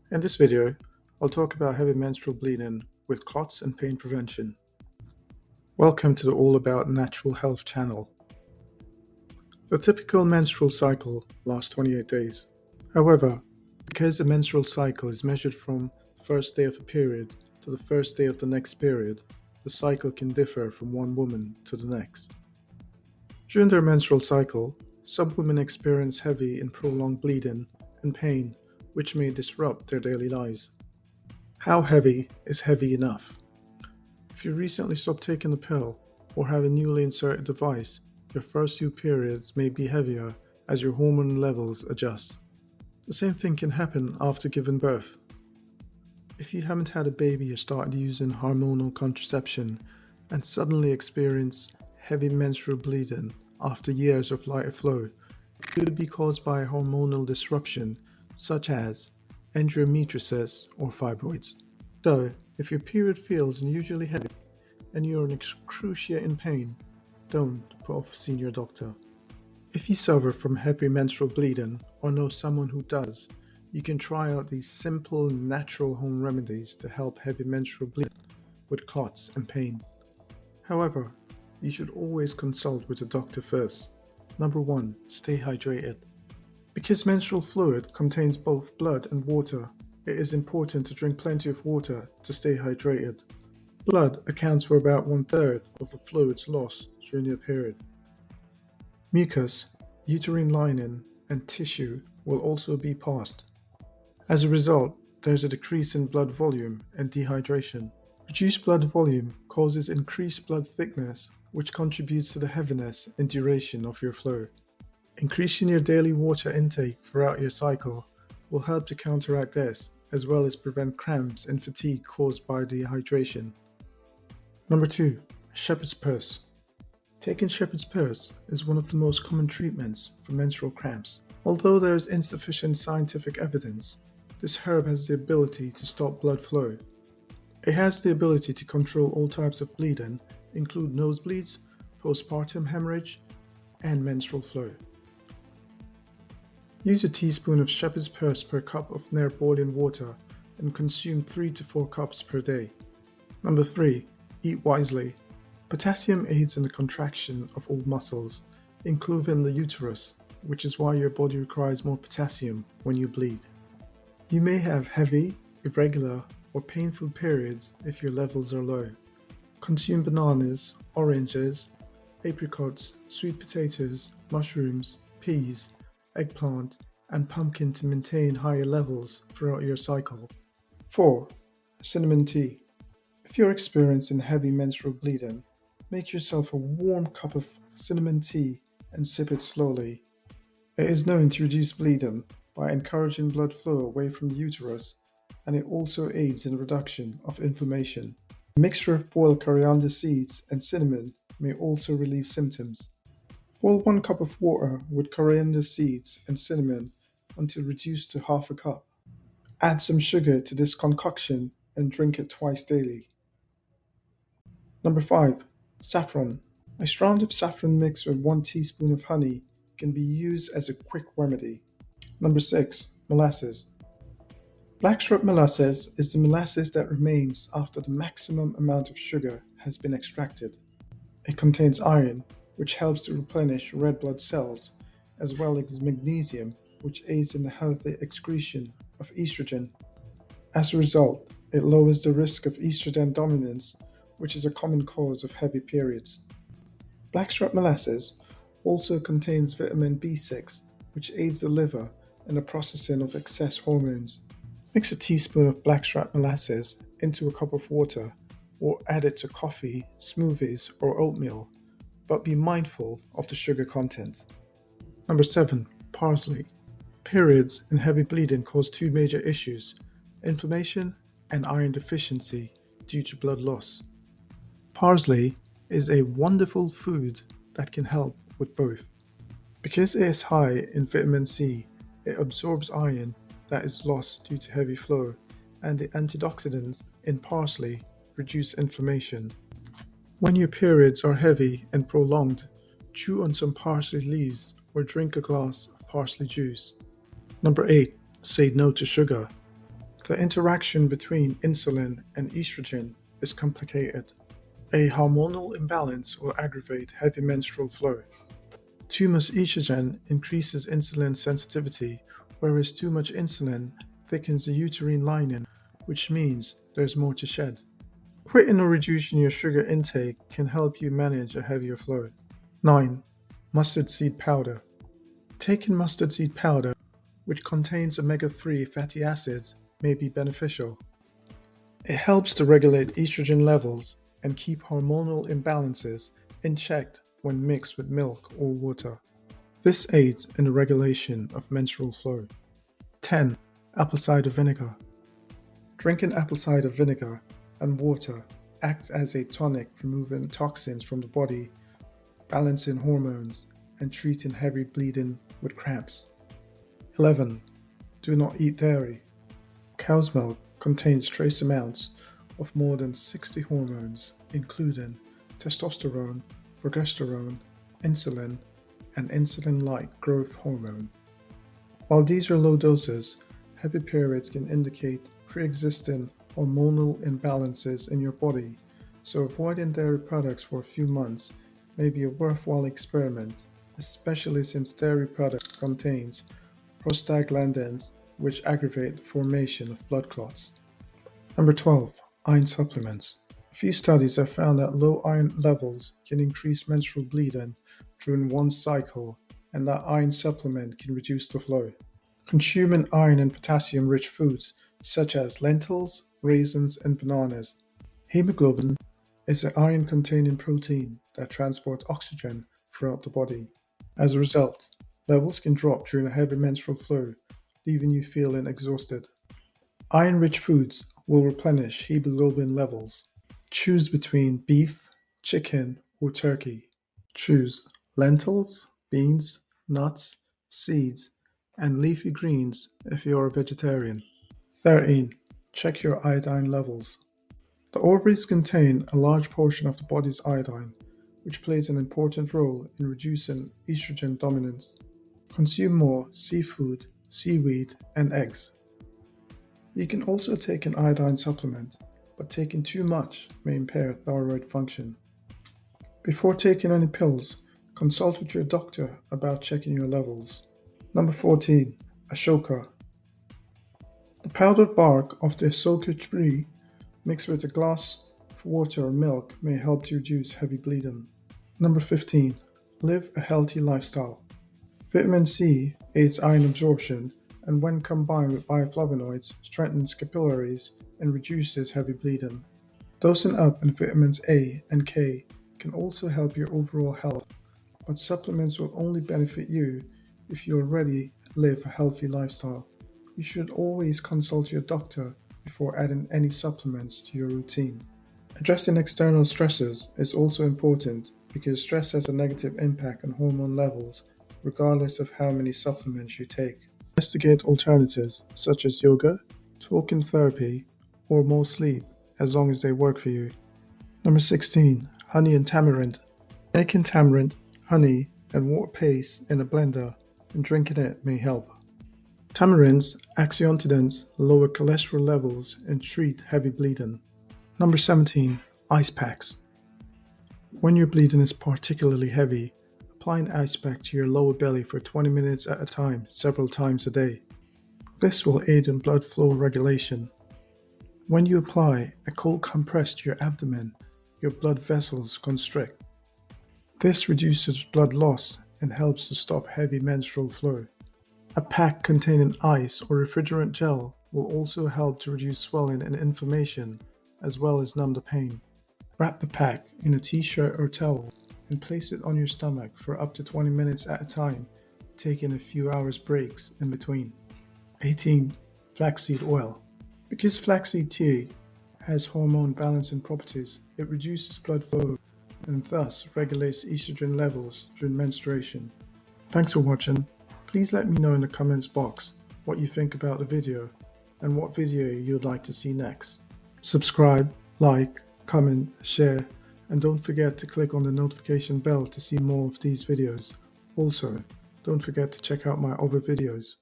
In this video, I'll talk about heavy menstrual bleeding with clots and pain prevention. Welcome to the All About Natural Health channel. The typical menstrual cycle lasts 28 days. However, because a menstrual cycle is measured from the first day of a period to the first day of the next period, the cycle can differ from one woman to the next. During their menstrual cycle, some women experience heavy and prolonged bleeding and pain, which may disrupt their daily lives. How heavy is heavy enough? If you recently stopped taking a pill or have a newly inserted device, your first few periods may be heavier as your hormone levels adjust. The same thing can happen after giving birth. If you haven't had a baby or started using hormonal contraception and suddenly experience heavy menstrual bleeding after years of lighter flow, it could be caused by a hormonal disruption such as endometriosis or fibroids. So, if your period feels unusually heavy and you're in excruciating pain, don't put off seeing your doctor. If you suffer from heavy menstrual bleeding or know someone who does, you can try out these simple natural home remedies to help heavy menstrual bleeding with clots and pain. However, you should always consult with a doctor first. Number 1. Stay hydrated. Because menstrual fluid contains both blood and water, it is important to drink plenty of water to stay hydrated. Blood accounts for about 1/3 of the fluids lost during your period. Mucus, uterine lining, and tissue will also be passed. As a result, there is a decrease in blood volume and dehydration. Reduced blood volume causes increased blood thickness, which contributes to the heaviness and duration of your flow. Increasing your daily water intake throughout your cycle will help to counteract this, as well as prevent cramps and fatigue caused by dehydration. Number 2. Shepherd's purse. Taking shepherd's purse is one of the most common treatments for menstrual cramps. Although there is insufficient scientific evidence, this herb has the ability to stop blood flow. It has the ability to control all types of bleeding, include nosebleeds, postpartum hemorrhage, and menstrual flow. Use a teaspoon of shepherd's purse per cup of near boiling water and consume 3 to 4 cups per day. Number 3. Eat wisely. Potassium aids in the contraction of all muscles, including the uterus, which is why your body requires more potassium when you bleed. You may have heavy, irregular, or painful periods if your levels are low. Consume bananas, oranges, apricots, sweet potatoes, mushrooms, peas, eggplant, and pumpkin to maintain higher levels throughout your cycle. 4. Cinnamon tea. If you're experiencing heavy menstrual bleeding, make yourself a warm cup of cinnamon tea and sip it slowly. It is known to reduce bleeding by encouraging blood flow away from the uterus, and it also aids in the reduction of inflammation. A mixture of boiled coriander seeds and cinnamon may also relieve symptoms. Boil 1 cup of water with coriander seeds and cinnamon until reduced to half a cup. Add some sugar to this concoction and drink it twice daily. Number 5. Saffron. A strand of saffron mixed with 1 teaspoon of honey can be used as a quick remedy. Number 6. Molasses. Blackstrap molasses is the molasses that remains after the maximum amount of sugar has been extracted. It contains iron, which helps to replenish red blood cells, as well as magnesium, which aids in the healthy excretion of estrogen. As a result, it lowers the risk of estrogen dominance, which is a common cause of heavy periods. Blackstrap molasses also contains vitamin B6, which aids the liver in the processing of excess hormones. Mix a teaspoon of blackstrap molasses into a cup of water or add it to coffee, smoothies, or oatmeal, but be mindful of the sugar content. Number 7. Parsley. Periods and heavy bleeding cause 2 major issues: inflammation and iron deficiency due to blood loss. Parsley is a wonderful food that can help with both. Because it is high in vitamin C, it absorbs iron that is lost due to heavy flow, and the antioxidants in parsley reduce inflammation. When your periods are heavy and prolonged, chew on some parsley leaves or drink a glass of parsley juice. Number 8. Say no to sugar. The interaction between insulin and estrogen is complicated. A hormonal imbalance will aggravate heavy menstrual flow. Too much estrogen increases insulin sensitivity, whereas too much insulin thickens the uterine lining, which means there's more to shed. Quitting or reducing your sugar intake can help you manage a heavier flow. 9. Mustard seed powder. Taking mustard seed powder, which contains omega-3 fatty acids, may be beneficial. It helps to regulate estrogen levels and keep hormonal imbalances in check when mixed with milk or water. This aids in the regulation of menstrual flow. 10. Apple cider vinegar. Drinking apple cider vinegar and water act as a tonic, removing toxins from the body, balancing hormones, and treating heavy bleeding with cramps. 11. Do not eat dairy. Cow's milk contains trace amounts of more than 60 hormones, including testosterone, progesterone, insulin, and insulin-like growth hormone. While these are low doses, heavy periods can indicate pre-existing hormonal imbalances in your body, so avoiding dairy products for a few months may be a worthwhile experiment, especially since dairy products contains prostaglandins, which aggravate the formation of blood clots. Number 12. Iron supplements. A few studies have found that low iron levels can increase menstrual bleeding during one cycle, and that iron supplement can reduce the flow. Consuming iron and potassium-rich foods such as lentils, raisins, and bananas. Hemoglobin is an iron-containing protein that transports oxygen throughout the body. As a result, levels can drop during a heavy menstrual flow, leaving you feeling exhausted. Iron-rich foods will replenish hemoglobin levels. Choose between beef, chicken, or turkey. Choose lentils, beans, nuts, seeds, and leafy greens if you are a vegetarian. 13. Check your iodine levels. The ovaries contain a large portion of the body's iodine, which plays an important role in reducing estrogen dominance. Consume more seafood, seaweed, and eggs. You can also take an iodine supplement, but taking too much may impair thyroid function. Before taking any pills, consult with your doctor about checking your levels. Number 14. Ashoka. The powdered bark of the Ashoka tree mixed with a glass of water or milk may help to reduce heavy bleeding. Number 15. Live a healthy lifestyle. Vitamin C aids iron absorption and when combined with bioflavonoids strengthens capillaries and reduces heavy bleeding. Dosing up in vitamins A and K can also help your overall health, but supplements will only benefit you if you already live a healthy lifestyle. You should always consult your doctor before adding any supplements to your routine. Addressing external stressors is also important because stress has a negative impact on hormone levels regardless of how many supplements you take. Investigate alternatives such as yoga, talking therapy, or more sleep as long as they work for you. Number 16. Honey and tamarind. Making tamarind, honey, and water paste in a blender and drinking it may help. Tamarind's antioxidants lower cholesterol levels and treat heavy bleeding. Number 17. Ice packs. When your bleeding is particularly heavy, apply an ice pack to your lower belly for 20 minutes at a time, several times a day. This will aid in blood flow regulation. When you apply a cold compress to your abdomen, your blood vessels constrict. This reduces blood loss and helps to stop heavy menstrual flow. A pack containing ice or refrigerant gel will also help to reduce swelling and inflammation, as well as numb the pain. Wrap the pack in a t-shirt or towel and place it on your stomach for up to 20 minutes at a time, taking a few hours breaks in between. 18. Flaxseed oil. Because flaxseed tea has hormone balancing properties, it reduces blood flow and thus regulates estrogen levels during menstruation. Thanks for watching. Please let me know in the comments box what you think about the video and what video you'd like to see next. Subscribe, like, comment, share, and don't forget to click on the notification bell to see more of these videos. Also, don't forget to check out my other videos.